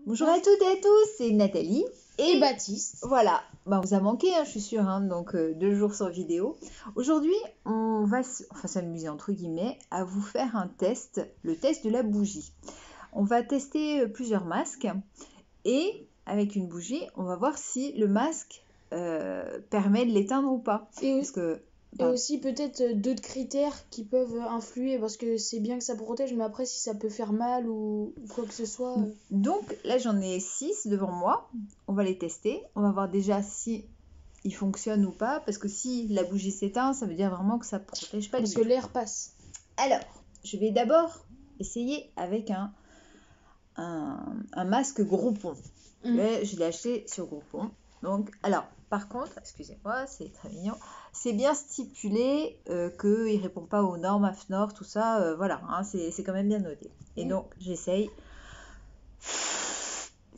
Bonjour à toutes et à tous, c'est Nathalie et Baptiste. Voilà, on vous a manqué, je suis sûre, donc 2 jours sans vidéo. Aujourd'hui, on va s'amuser entre guillemets à vous faire un test, le test de la bougie. On va tester plusieurs masques et avec une bougie, on va voir si le masque permet de l'éteindre ou pas. Et aussi peut-être d'autres critères qui peuvent influer, parce que c'est bien que ça protège, mais après si ça peut faire mal ou quoi que ce soit. Donc là j'en ai 6 devant moi, on va les tester, on va voir déjà si ils fonctionnent ou pas, parce que si la bougie s'éteint, ça veut dire vraiment que ça protège pas du tout. Parce que l'air passe. Alors, je vais d'abord essayer avec un masque Groupon. Là, je l'ai acheté sur Groupon. Donc, alors, par contre, excusez-moi, c'est très mignon. C'est bien stipulé qu'il ne répond pas aux normes AFNOR, tout ça. Voilà, c'est quand même bien noté. Et donc, j'essaye.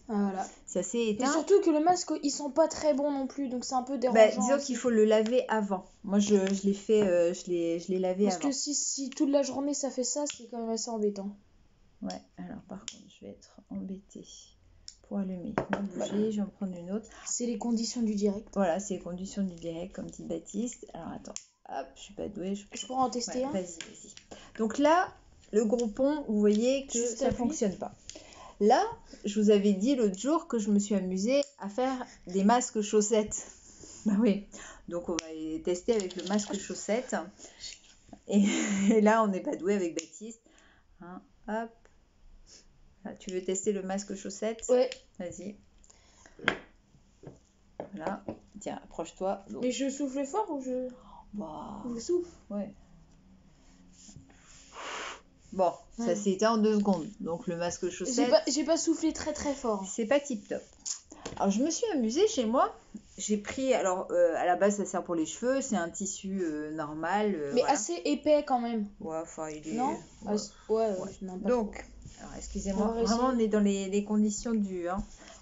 Voilà. Ça s'est éteint. Et surtout que le masque, il sent pas très bon non plus, donc c'est un peu dérangeant. Disons qu'il faut le laver avant. Moi, je l'ai fait, je l'ai lavé Parce avant. que si toute la journée ça fait ça, c'est quand même assez embêtant. Ouais, alors par contre, je vais être embêtée pour allumer ma bougie. Je vais en prendre une autre. C'est les conditions du direct. Voilà, c'est les conditions du direct, comme dit Baptiste. Alors attends, hop, je suis pas douée. Je pourrais en tester un. Vas-y. Donc là, le Groupon, vous voyez que ça fonctionne pas. Là, je vous avais dit l'autre jour que je me suis amusée à faire des masques chaussettes. Bah oui, donc on va les tester avec le masque chaussettes. Et là, on n'est pas doué avec Baptiste. Hein, hop. Là, tu veux tester le masque chaussettes? Ouais. Vas-y. Voilà. Tiens, approche-toi. Mais je souffle fort ou je... Wow. Je souffle. Ouais. Bon, ça s'est éteint en 2 secondes. Donc le masque chaussettes... J'ai pas soufflé très très fort. C'est pas tip top. Alors je me suis amusée chez moi. J'ai pris, alors à la base ça sert pour les cheveux, c'est un tissu normal. Mais voilà. assez épais quand même. Ouais, enfin il est... Non. Ouais. Non, pas donc, alors excusez-moi, vraiment on est dans les conditions du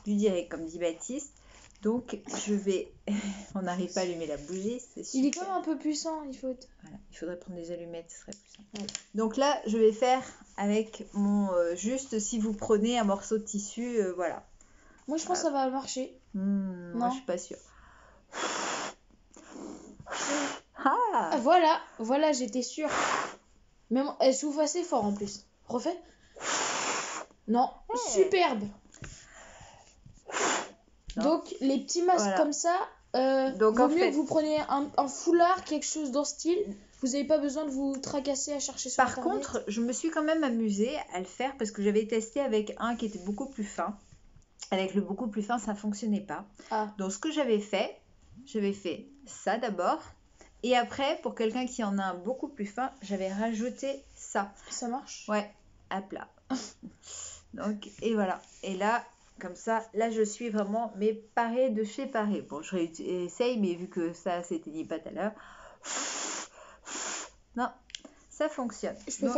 direct, comme dit Baptiste. Donc je vais... on n'arrive pas à allumer la bougie, c'est super. Il est quand même un peu puissant, il faut... Voilà, il faudrait prendre des allumettes, ce serait plus simple. Ouais. Donc là, je vais faire avec mon... juste si vous prenez un morceau de tissu, voilà. Moi je pense que ça va marcher. Moi je suis pas sûre. Voilà, j'étais sûre. Mais elle souffle assez fort en plus. Refais. Non, superbe. Non. Donc les petits masques comme ça, donc, vaut mieux que vous preniez un foulard, quelque chose dans ce style. Vous n'avez pas besoin de vous tracasser à chercher sur Internet. Par contre, je me suis quand même amusée à le faire parce que j'avais testé avec un qui était beaucoup plus fin. Avec le beaucoup plus fin, ça fonctionnait pas. Donc ce que j'avais fait ça d'abord. Et après, pour quelqu'un qui en a un beaucoup plus fin, j'avais rajouté ça. Ça marche? Ouais, à plat. Donc, et voilà. Et là, comme ça, là, je suis vraiment, mais parée de chez parée. Bon, je réessaye, mais vu que ça, c'était dit pas tout à l'heure. Non, ça fonctionne. Je peux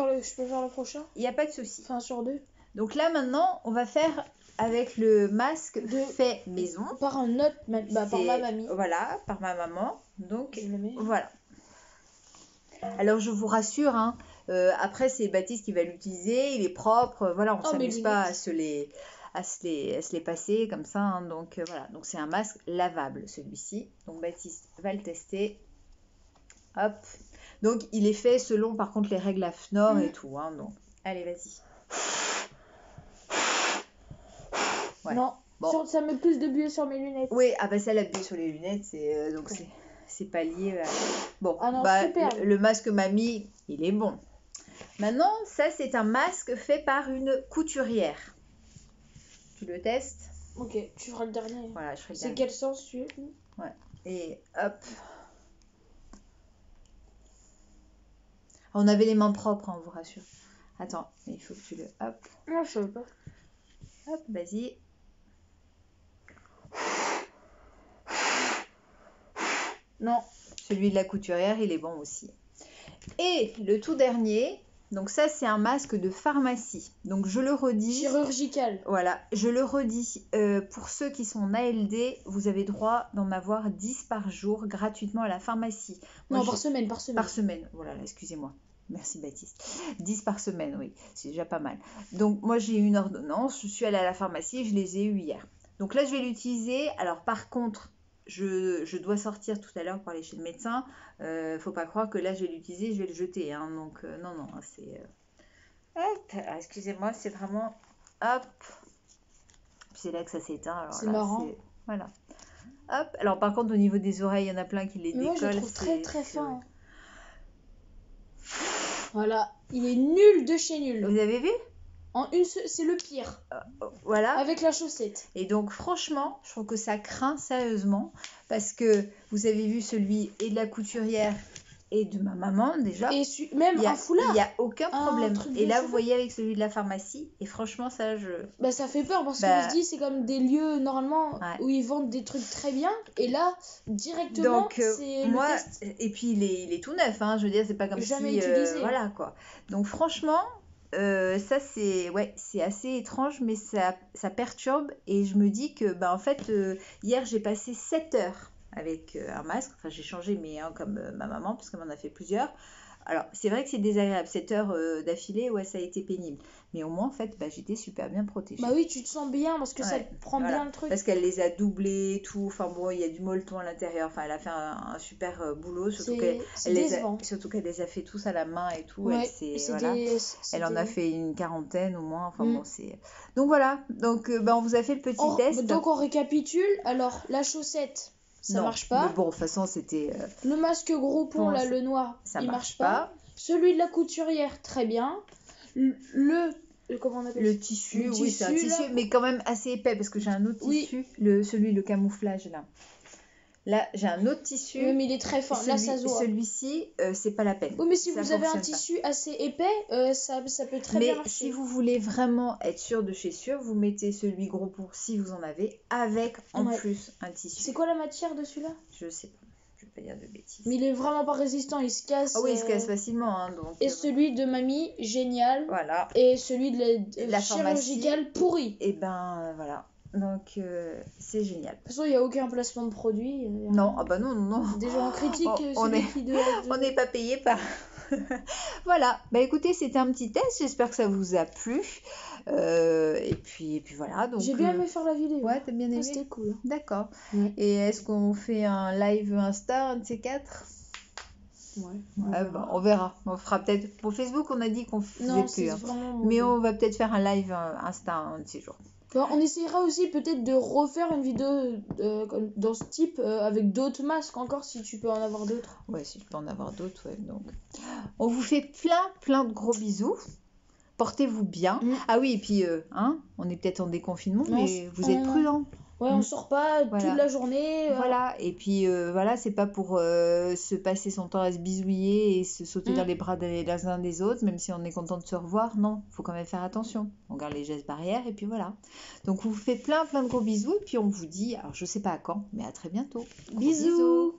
faire le prochain? Il n'y a pas de souci. Enfin, sur 2. Donc là, maintenant, on va faire avec le masque fait maison. Par un autre, par ma mamie. Voilà, par ma maman. Donc, voilà. Alors, je vous rassure, après, c'est Baptiste qui va l'utiliser. Il est propre. Voilà, on ne s'amuse pas à se les passer comme ça. Donc, voilà. Donc, c'est un masque lavable, celui-ci. Donc, Baptiste va le tester. Hop. Donc, il est fait selon, par contre, les règles AFNOR et tout. Donc, allez, vas-y. Ouais. Non, bon. Ça met plus de buée sur mes lunettes. Oui, ça la buée sur les lunettes, c'est pas lié. Bon, super. Le masque mamie, il est bon. Maintenant, ça c'est un masque fait par une couturière. Tu le testes? Ok, tu feras le dernier. Voilà, je ferai le dernier. C'est quel sens tu... Ouais. Et hop. On avait les mains propres, on vous rassure. Attends, il faut que tu le... Hop. Non, je savais pas. Hop, vas-y. Non, celui de la couturière, il est bon aussi. Et le tout dernier, donc ça c'est un masque de pharmacie. Donc je le redis. Chirurgical. Voilà, je le redis. Pour ceux qui sont en ALD, vous avez droit d'en avoir 10 par jour gratuitement à la pharmacie. Par semaine. Par semaine, voilà, excusez-moi. Merci Baptiste. 10 par semaine, oui, c'est déjà pas mal. Donc moi j'ai eu une ordonnance, je suis allée à la pharmacie, je les ai eues hier. Donc là je vais l'utiliser. Alors par contre, je dois sortir tout à l'heure pour aller chez le médecin. Faut pas croire que là je vais l'utiliser, je vais le jeter. Hein. Donc non, c'est... Hop, excusez-moi, c'est vraiment... Hop. C'est là que ça s'éteint. Alors c'est là, marrant. Voilà. Hop. Alors par contre au niveau des oreilles, il y en a plein qui les décollent. Moi je le trouve très très fin. Voilà, il est nul de chez nul. Vous avez vu ? C'est le pire. Voilà. Avec la chaussette. Et donc franchement, je trouve que ça craint sérieusement parce que vous avez vu celui et de la couturière et de ma maman déjà. Et même un foulard. Il n'y a aucun problème. Et là, vous voyez avec celui de la pharmacie. Et franchement, ça, ça fait peur parce qu'on se dit c'est comme des lieux normalement où ils vendent des trucs très bien. Et là, directement, donc, c'est moi, le test. Et puis, il est tout neuf. Hein, je veux dire, c'est pas comme jamais utilisé. Voilà quoi. Donc franchement... ça c'est assez étrange mais ça perturbe et je me dis que en fait hier j'ai passé 7 heures avec un masque, enfin j'ai changé mais comme ma maman parce qu'elle m'en a fait plusieurs. Alors c'est vrai que c'est désagréable, 7 heures d'affilée, ça a été pénible, mais au moins en fait j'étais super bien protégée. Oui, tu te sens bien parce que ça te prend bien le truc, parce qu'elle les a doublés et tout, enfin bon il y a du molleton à l'intérieur, enfin elle a fait un super boulot, surtout qu'elle les a fait tous à la main et tout. Elle en a fait une 40aine au moins, enfin bon c'est... Donc voilà, donc on vous a fait le petit test. Donc on récapitule, alors la chaussette ça marche pas. Mais bon, de toute façon, c'était... Le masque gros pont, là, le noir, il marche pas. Celui de la couturière, très bien. Comment on appelle le tissu, oui, c'est un tissu, mais quand même assez épais, parce que j'ai un autre tissu, le camouflage, là. Là, j'ai un autre tissu. Oui, mais il est très fin. Là, ça se voit. Celui-ci, c'est pas la peine. Oui, mais si vous avez un tissu assez épais, ça peut très bien marcher. Mais si vous voulez vraiment être sûr de chez sûr, vous mettez celui gros pour si vous en avez, avec en plus un tissu. C'est quoi la matière de celui-là ? Je sais pas. Je vais pas dire de bêtises. Mais il est vraiment pas résistant, il se casse. Ah oui, il se casse facilement. Hein, donc, et celui de mamie, génial. Voilà. Et celui de la chirurgicale, pourri. Et voilà. Donc, c'est génial. De toute façon, il n'y a aucun placement de produit. Non, non. Des gens critiquent on n'est pas payé par... Voilà, écoutez, c'était un petit test, j'espère que ça vous a plu. Et puis voilà. Donc, j'ai bien aimé faire la vidéo. Ouais, t'as bien aimé. C'était cool. D'accord. Ouais. Et est-ce qu'on fait un live Insta, un de ces quatre ? On verra. On fera peut-être... Pour Facebook, on a dit qu'on faisait plus. Mais on va peut-être faire un live Insta un de ces jours. On essaiera aussi peut-être de refaire une vidéo dans ce type avec d'autres masques encore si tu peux en avoir d'autres. Ouais, si je peux en avoir d'autres, donc. On vous fait plein de gros bisous. Portez-vous bien. Ah oui, et puis, on est peut-être en déconfinement, mais vous êtes prudents. Ouais, on sort pas toute la journée. Voilà, et puis c'est pas pour se passer son temps à se bisouiller et se sauter dans les bras les uns des autres, même si on est content de se revoir. Non, faut quand même faire attention. On garde les gestes barrières et puis voilà. Donc on vous fait plein de gros bisous et puis on vous dit, alors je sais pas à quand, mais à très bientôt. Bisous.